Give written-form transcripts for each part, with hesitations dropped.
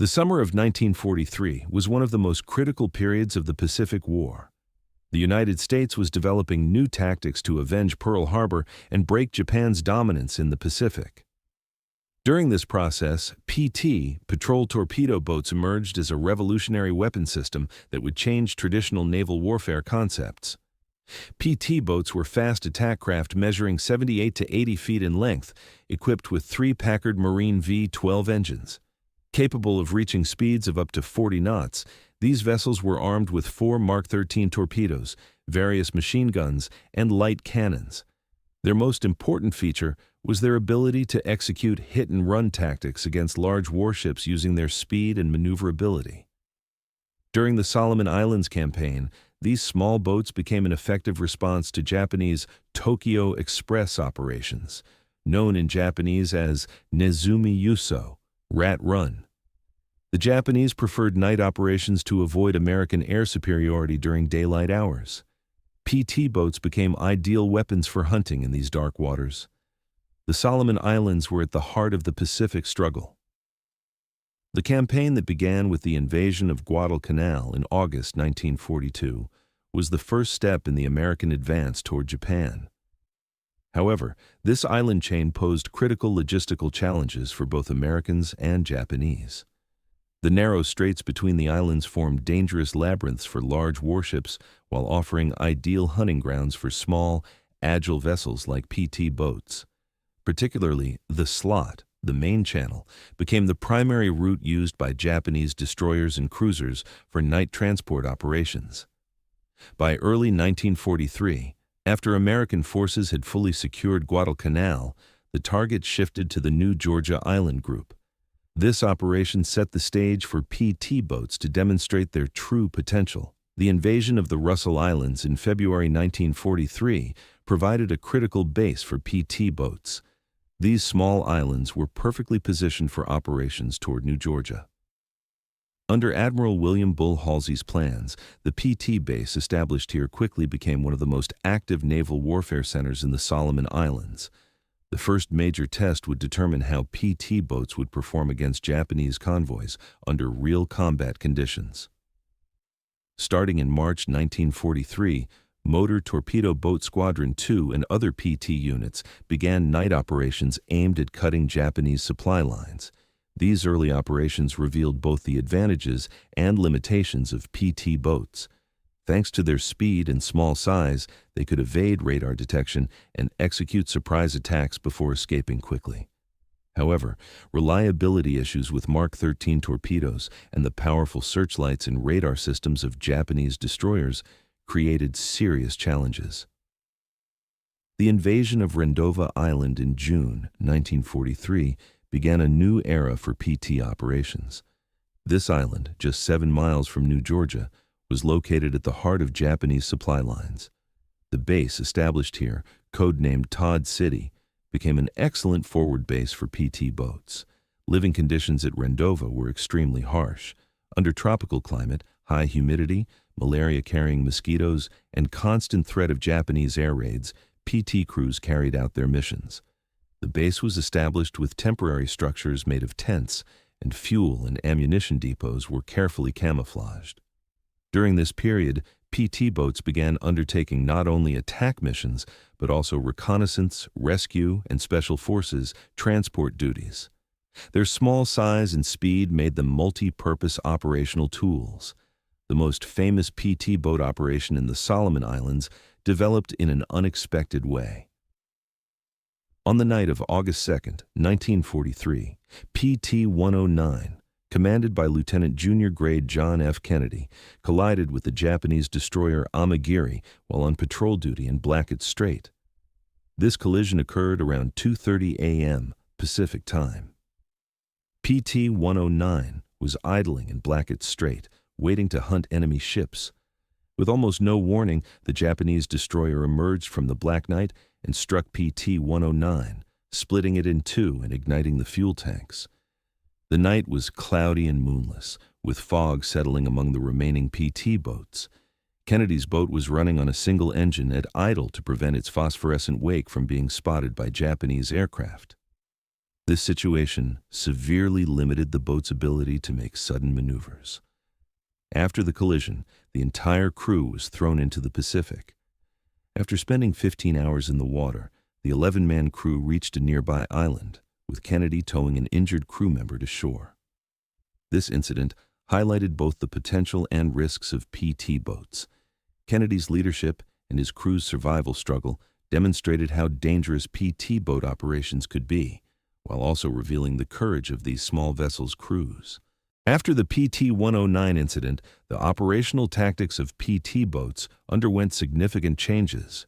The summer of 1943 was one of the most critical periods of the Pacific War. The United States was developing new tactics to avenge Pearl Harbor and break Japan's dominance in the Pacific. During this process, PT, patrol torpedo boats, emerged as a revolutionary weapon system that would change traditional naval warfare concepts. PT boats were fast attack craft measuring 78 to 80 feet in length, equipped with 3 Packard Marine V-12 engines. Capable of reaching speeds of up to 40 knots, these vessels were armed with 4 Mark 13 torpedoes, various machine guns, and light cannons. Their most important feature was their ability to execute hit-and-run tactics against large warships using their speed and maneuverability. During the Solomon Islands campaign, these small boats became an effective response to Japanese Tokyo Express operations, known in Japanese as Nezumi Yuso, Rat Run. The Japanese preferred night operations to avoid American air superiority during daylight hours. PT boats became ideal weapons for hunting in these dark waters. The Solomon Islands were at the heart of the Pacific struggle. The campaign that began with the invasion of Guadalcanal in August 1942 was the first step in the American advance toward Japan. However, this island chain posed critical logistical challenges for both Americans and Japanese. The narrow straits between the islands formed dangerous labyrinths for large warships while offering ideal hunting grounds for small, agile vessels like PT boats. Particularly, the slot, the main channel, became the primary route used by Japanese destroyers and cruisers for night transport operations. By early 1943, after American forces had fully secured Guadalcanal, the target shifted to the New Georgia Island Group. This operation set the stage for PT boats to demonstrate their true potential. The invasion of the Russell Islands in February 1943 provided a critical base for PT boats. These small islands were perfectly positioned for operations toward New Georgia. Under Admiral William Bull Halsey's plans, the PT base established here quickly became one of the most active naval warfare centers in the Solomon Islands. The first major test would determine how PT boats would perform against Japanese convoys under real combat conditions. Starting in March 1943, Motor Torpedo Boat Squadron 2 and other PT units began night operations aimed at cutting Japanese supply lines. These early operations revealed both the advantages and limitations of PT boats. Thanks to their speed and small size, they could evade radar detection and execute surprise attacks before escaping quickly. However, reliability issues with Mark 13 torpedoes and the powerful searchlights and radar systems of Japanese destroyers created serious challenges. The invasion of Rendova Island in June 1943 began a new era for PT operations. This island, just 7 miles from New Georgia, was located at the heart of Japanese supply lines. The base established here, codenamed Todd City, became an excellent forward base for PT boats. Living conditions at Rendova were extremely harsh. Under tropical climate, high humidity, malaria-carrying mosquitoes, and constant threat of Japanese air raids, PT crews carried out their missions. The base was established with temporary structures made of tents, and fuel and ammunition depots were carefully camouflaged. During this period, PT boats began undertaking not only attack missions, but also reconnaissance, rescue, and special forces transport duties. Their small size and speed made them multi-purpose operational tools. The most famous PT boat operation in the Solomon Islands developed in an unexpected way. On the night of August 2, 1943, PT-109, commanded by Lieutenant Junior Grade John F. Kennedy, collided with the Japanese destroyer Amagiri while on patrol duty in Blackett Strait. This collision occurred around 2:30 a.m. Pacific Time. PT-109 was idling in Blackett Strait, waiting to hunt enemy ships. With almost no warning, the Japanese destroyer emerged from the Black Night and struck PT-109, splitting it in two and igniting the fuel tanks. The night was cloudy and moonless, with fog settling among the remaining PT boats. Kennedy's boat was running on a single engine at idle to prevent its phosphorescent wake from being spotted by Japanese aircraft. This situation severely limited the boat's ability to make sudden maneuvers. After the collision, the entire crew was thrown into the Pacific. After spending 15 hours in the water, the 11-man crew reached a nearby island, with Kennedy towing an injured crew member to shore. This incident highlighted both the potential and risks of PT boats. Kennedy's leadership and his crew's survival struggle demonstrated how dangerous PT boat operations could be, while also revealing the courage of these small vessels' crews. After the PT-109 incident, the operational tactics of PT boats underwent significant changes.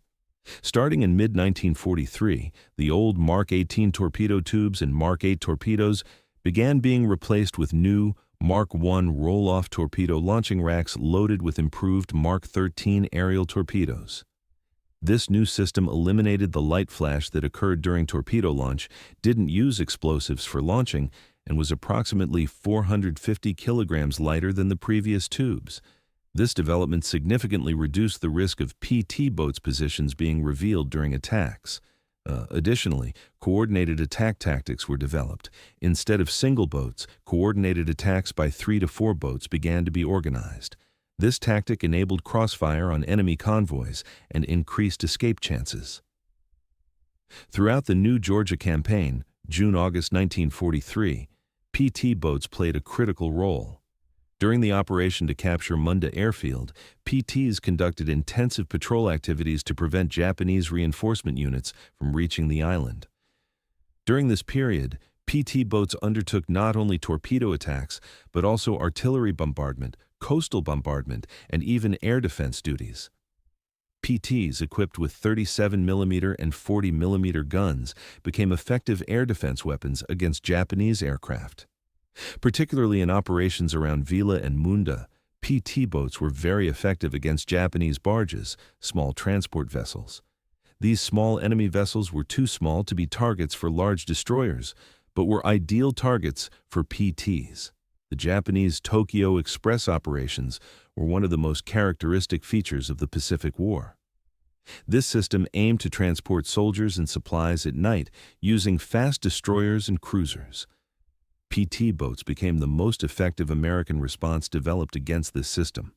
Starting in mid-1943, the old Mark 18 torpedo tubes and Mark 8 torpedoes began being replaced with new Mark 1 roll-off torpedo launching racks loaded with improved Mark 13 aerial torpedoes. This new system eliminated the light flash that occurred during torpedo launch, didn't use explosives for launching, and was approximately 450 kilograms lighter than the previous tubes. This development significantly reduced the risk of PT boats' positions being revealed during attacks. Additionally, coordinated attack tactics were developed. Instead of single boats, coordinated attacks by 3 to 4 boats began to be organized. This tactic enabled crossfire on enemy convoys and increased escape chances. Throughout the New Georgia campaign, June-August 1943, PT boats played a critical role. During the operation to capture Munda Airfield, PTs conducted intensive patrol activities to prevent Japanese reinforcement units from reaching the island. During this period, PT boats undertook not only torpedo attacks, but also artillery bombardment, coastal bombardment, and even air defense duties. PTs equipped with 37mm and 40mm guns became effective air defense weapons against Japanese aircraft. Particularly in operations around Vila and Munda, PT boats were very effective against Japanese barges, small transport vessels. These small enemy vessels were too small to be targets for large destroyers, but were ideal targets for PTs. The Japanese Tokyo Express operations were one of the most characteristic features of the Pacific War. This system aimed to transport soldiers and supplies at night using fast destroyers and cruisers. PT boats became the most effective American response developed against this system.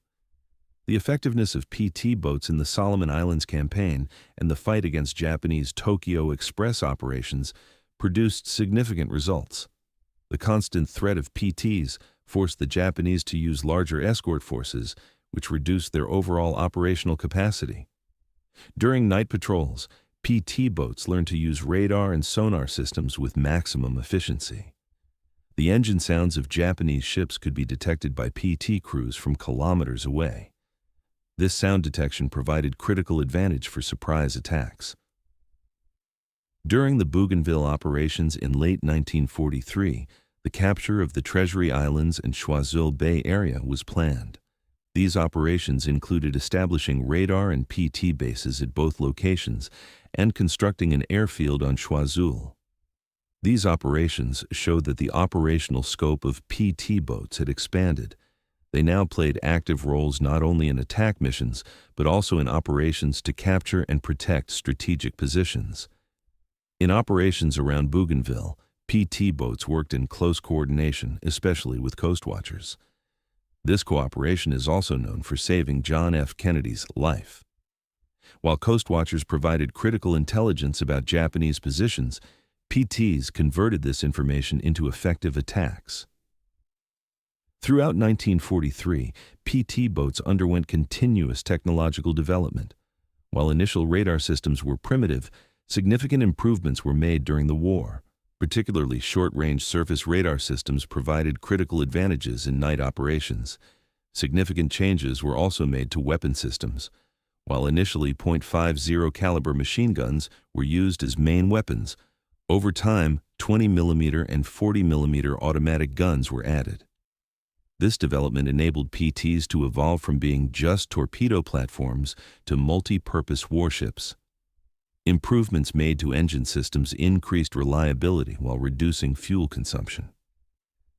The effectiveness of PT boats in the Solomon Islands campaign and the fight against Japanese Tokyo Express operations produced significant results. The constant threat of PTs forced the Japanese to use larger escort forces, which reduced their overall operational capacity. During night patrols, PT boats learned to use radar and sonar systems with maximum efficiency. The engine sounds of Japanese ships could be detected by PT crews from kilometers away. This sound detection provided critical advantage for surprise attacks. During the Bougainville operations in late 1943, the capture of the Treasury Islands and Choiseul Bay area was planned. These operations included establishing radar and PT bases at both locations and constructing an airfield on Choiseul. These operations showed that the operational scope of PT boats had expanded. They now played active roles not only in attack missions, but also in operations to capture and protect strategic positions. In operations around Bougainville, PT boats worked in close coordination, especially with coast watchers. This cooperation is also known for saving John F. Kennedy's life. While coast watchers provided critical intelligence about Japanese positions, PTs converted this information into effective attacks. Throughout 1943, PT boats underwent continuous technological development. While initial radar systems were primitive, significant improvements were made during the war. Particularly short-range surface radar systems provided critical advantages in night operations. Significant changes were also made to weapon systems. While initially .50 caliber machine guns were used as main weapons, over time, 20mm and 40mm automatic guns were added. This development enabled PTs to evolve from being just torpedo platforms to multi-purpose warships. Improvements made to engine systems increased reliability while reducing fuel consumption.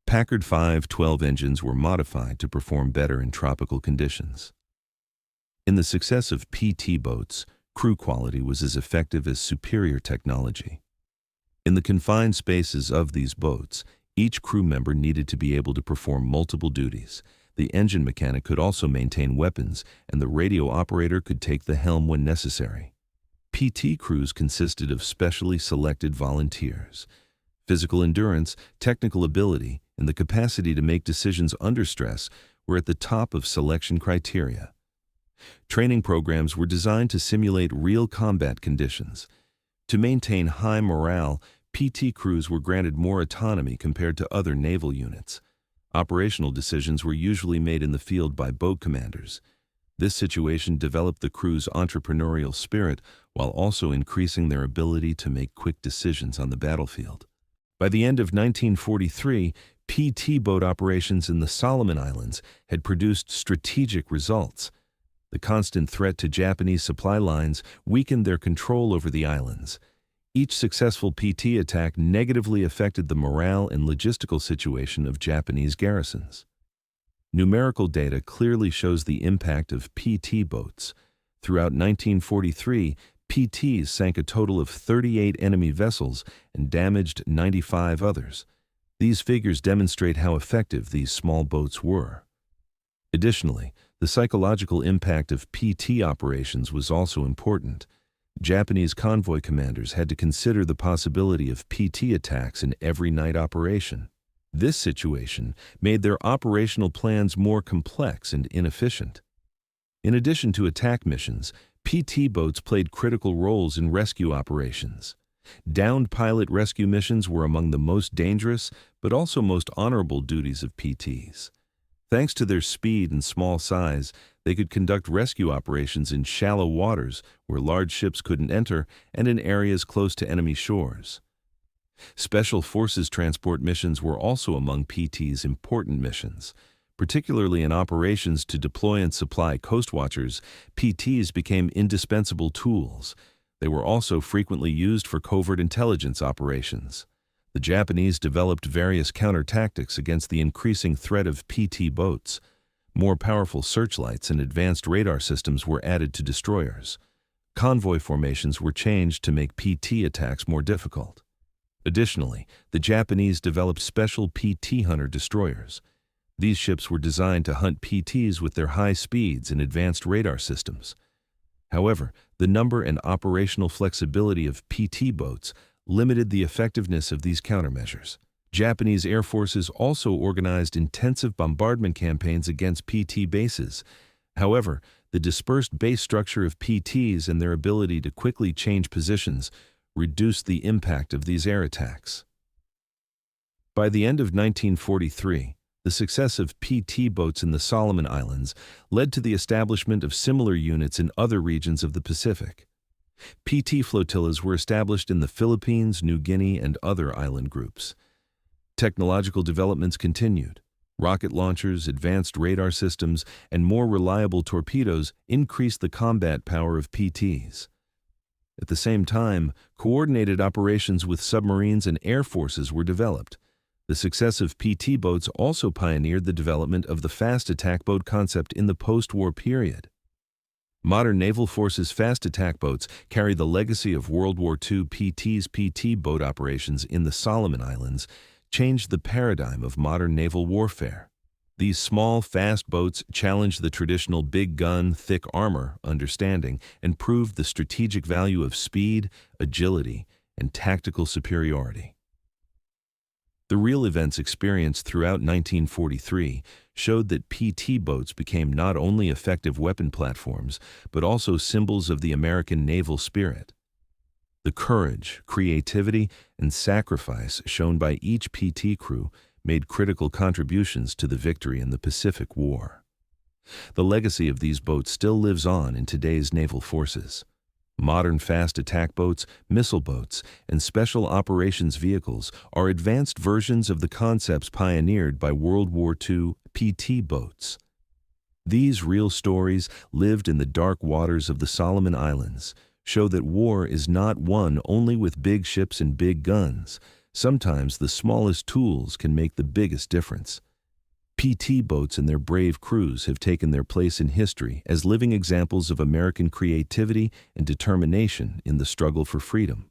Packard 512 engines were modified to perform better in tropical conditions. In the success of PT boats, crew quality was as effective as superior technology. In the confined spaces of these boats, each crew member needed to be able to perform multiple duties. The engine mechanic could also maintain weapons, and the radio operator could take the helm when necessary. PT crews consisted of specially selected volunteers. Physical endurance, technical ability, and the capacity to make decisions under stress were at the top of selection criteria. Training programs were designed to simulate real combat conditions. To maintain high morale, PT crews were granted more autonomy compared to other naval units. Operational decisions were usually made in the field by boat commanders. This situation developed the crew's entrepreneurial spirit while also increasing their ability to make quick decisions on the battlefield. By the end of 1943, PT boat operations in the Solomon Islands had produced strategic results. The constant threat to Japanese supply lines weakened their control over the islands. Each successful PT attack negatively affected the morale and logistical situation of Japanese garrisons. Numerical data clearly shows the impact of PT boats. Throughout 1943, PTs sank a total of 38 enemy vessels and damaged 95 others. These figures demonstrate how effective these small boats were. Additionally, the psychological impact of PT operations was also important. Japanese convoy commanders had to consider the possibility of PT attacks in every night operation. This situation made their operational plans more complex and inefficient. In addition to attack missions, PT boats played critical roles in rescue operations. Downed pilot rescue missions were among the most dangerous but also most honorable duties of PTs. Thanks to their speed and small size, they could conduct rescue operations in shallow waters where large ships couldn't enter and in areas close to enemy shores. Special Forces transport missions were also among PT's important missions. Particularly in operations to deploy and supply coastwatchers, PTs became indispensable tools. They were also frequently used for covert intelligence operations. The Japanese developed various counter-tactics against the increasing threat of PT boats. More powerful searchlights and advanced radar systems were added to destroyers. Convoy formations were changed to make PT attacks more difficult. Additionally, the Japanese developed special PT hunter destroyers. These ships were designed to hunt PTs with their high speeds and advanced radar systems. However, the number and operational flexibility of PT boats limited the effectiveness of these countermeasures. Japanese air forces also organized intensive bombardment campaigns against PT bases. However, the dispersed base structure of PTs and their ability to quickly change positions reduced the impact of these air attacks. By the end of 1943, the success of PT boats in the Solomon Islands led to the establishment of similar units in other regions of the Pacific. PT flotillas were established in the Philippines, New Guinea, and other island groups. Technological developments continued. Rocket launchers, advanced radar systems, and more reliable torpedoes increased the combat power of PTs. At the same time, coordinated operations with submarines and air forces were developed. The success of PT boats also pioneered the development of the fast attack boat concept in the post-war period. Modern naval forces fast attack boats carry the legacy of World War II. PT boat operations in the Solomon Islands changed the paradigm of modern naval warfare. These small, fast boats challenged the traditional big gun, thick armor understanding and proved the strategic value of speed, agility, and tactical superiority. The real events experienced throughout 1943 showed that PT boats became not only effective weapon platforms, but also symbols of the American naval spirit. The courage, creativity, and sacrifice shown by each PT crew made critical contributions to the victory in the Pacific War. The legacy of these boats still lives on in today's naval forces. Modern fast attack boats, missile boats, and special operations vehicles are advanced versions of the concepts pioneered by World War II PT boats. These real stories, lived in the dark waters of the Solomon Islands, show that war is not won only with big ships and big guns. Sometimes the smallest tools can make the biggest difference. PT boats and their brave crews have taken their place in history as living examples of American creativity and determination in the struggle for freedom.